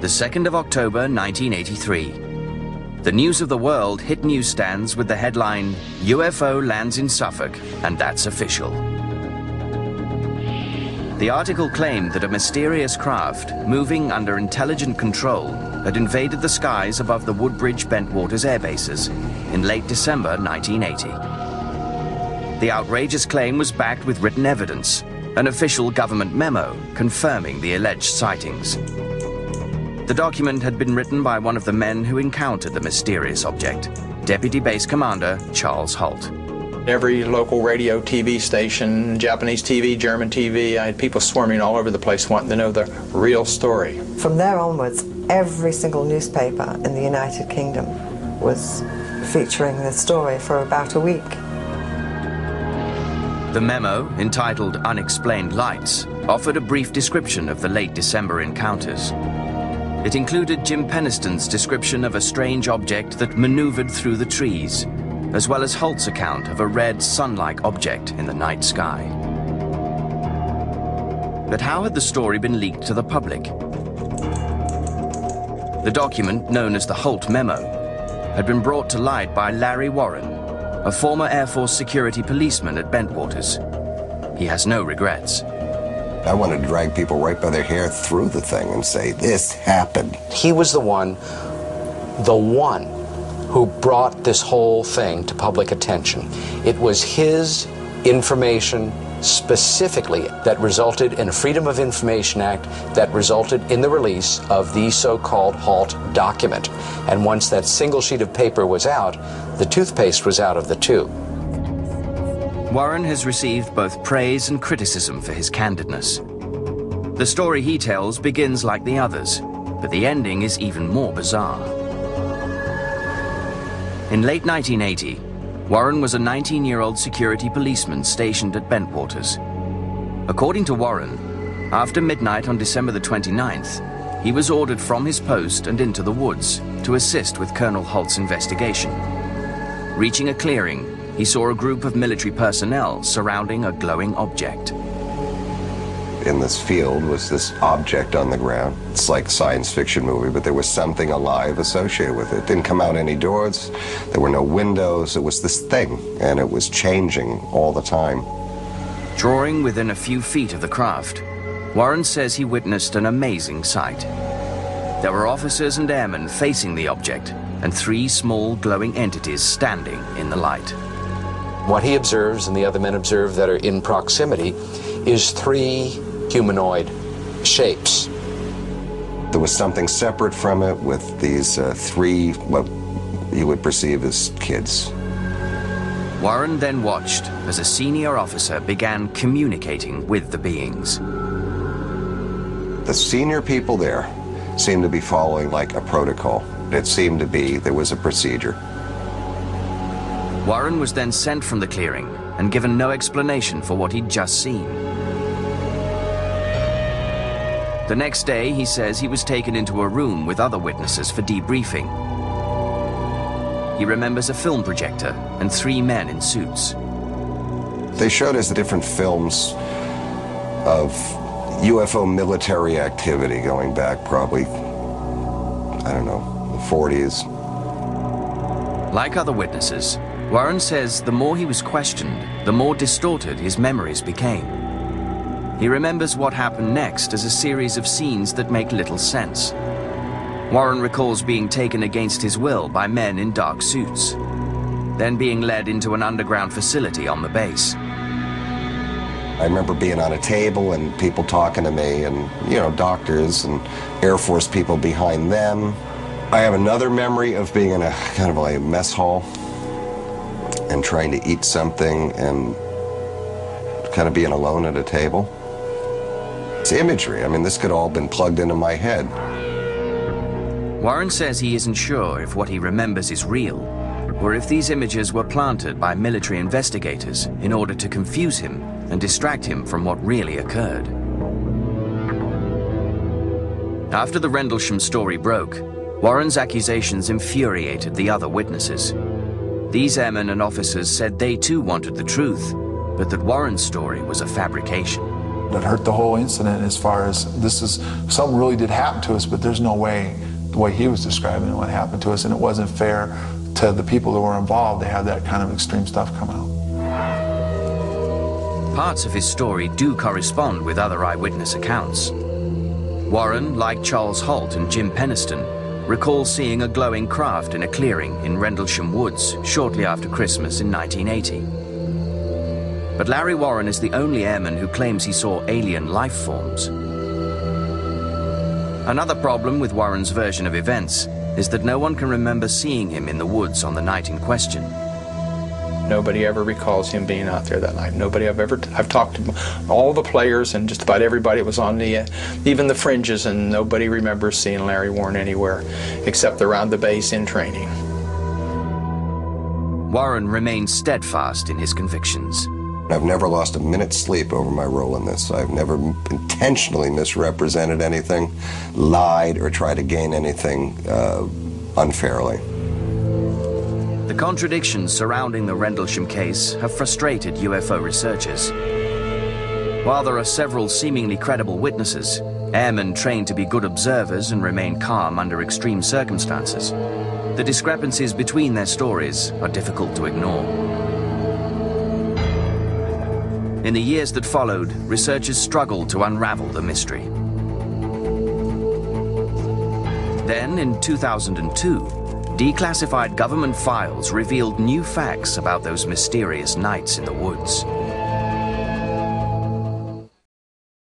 the 2nd of October 1983. The news of the world hit newsstands with the headline, "UFO lands in Suffolk, and that's official." The article claimed that a mysterious craft, moving under intelligent control, had invaded the skies above the Woodbridge-Bentwaters air bases in late December 1980. The outrageous claim was backed with written evidence, an official government memo confirming the alleged sightings. The document had been written by one of the men who encountered the mysterious object, Deputy Base Commander Charles Holt. Every local radio, TV station, Japanese TV, German TV, I had people swarming all over the place wanting to know the real story. From there onwards, every single newspaper in the United Kingdom was featuring the story for about a week. The memo, entitled Unexplained Lights, offered a brief description of the late December encounters. It included Jim Peniston's description of a strange object that maneuvered through the trees, as well as Holt's account of a red sun-like object in the night sky. But how had the story been leaked to the public? The document, known as the Holt Memo, had been brought to light by Larry Warren, a former Air Force security policeman at Bentwaters. He has no regrets. I wanted to drag people right by their hair through the thing and say, this happened. He was the one who brought this whole thing to public attention. It was his information specifically that resulted in a Freedom of Information Act that resulted in the release of the so-called Holt document. And once that single sheet of paper was out, the toothpaste was out of the tube. Warren has received both praise and criticism for his candidness. The story he tells begins like the others, but the ending is even more bizarre. In late 1980, Warren was a 19-year-old security policeman stationed at Bentwaters. According to Warren, after midnight on December the 29th, he was ordered from his post and into the woods to assist with Colonel Holt's investigation. Reaching a clearing, he saw a group of military personnel surrounding a glowing object. In this field was this object on the ground. It's like a science fiction movie, but there was something alive associated with it. It didn't come out any doors, there were no windows, it was this thing, and it was changing all the time. Drawing within a few feet of the craft, Warren says he witnessed an amazing sight. There were officers and airmen facing the object, and 3 small glowing entities standing in the light. What he observes and the other men observe that are in proximity is 3 humanoid shapes. There was something separate from it with these 3, what you would perceive as kids. Warren then watched as a senior officer began communicating with the beings. The senior people there seemed to be following like a protocol. It seemed to be there was a procedure. Warren was then sent from the clearing and given no explanation for what he'd just seen. The next day, he says he was taken into a room with other witnesses for debriefing. He remembers a film projector and 3 men in suits. They showed us the different films of UFO military activity going back probably, I don't know, the 40s. Like other witnesses, Warren says the more he was questioned, the more distorted his memories became. He remembers what happened next as a series of scenes that make little sense. Warren recalls being taken against his will by men in dark suits, then being led into an underground facility on the base. I remember being on a table and people talking to me and, you know, doctors and Air Force people behind them. I have another memory of being in a kind of like a mess hall and trying to eat something and kind of being alone at a table. It's imagery. I mean, this could all have been plugged into my head. Warren says he isn't sure if what he remembers is real, or if these images were planted by military investigators in order to confuse him and distract him from what really occurred. After the Rendlesham story broke, Warren's accusations infuriated the other witnesses. These airmen and officers said they too wanted the truth, but that Warren's story was a fabrication. It hurt the whole incident as far as this is, something really did happen to us, but there's no way, the way he was describing it, what happened to us, and it wasn't fair to the people that were involved to have that kind of extreme stuff come out. Parts of his story do correspond with other eyewitness accounts. Warren, like Charles Holt and Jim Penniston, recalls seeing a glowing craft in a clearing in Rendlesham Woods shortly after Christmas in 1980. But Larry Warren is the only airman who claims he saw alien life forms. Another problem with Warren's version of events is that no one can remember seeing him in the woods on the night in question. Nobody ever recalls him being out there that night. I've talked to all the players and just about everybody that was on even the fringes, and nobody remembers seeing Larry Warren anywhere except around the base in training. Warren remains steadfast in his convictions. I've never lost a minute's sleep over my role in this. I've never intentionally misrepresented anything, lied, or tried to gain anything unfairly. The contradictions surrounding the Rendlesham case have frustrated UFO researchers. While there are several seemingly credible witnesses, airmen trained to be good observers and remain calm under extreme circumstances, the discrepancies between their stories are difficult to ignore. In the years that followed, researchers struggled to unravel the mystery. Then, in 2002, declassified government files revealed new facts about those mysterious nights in the woods.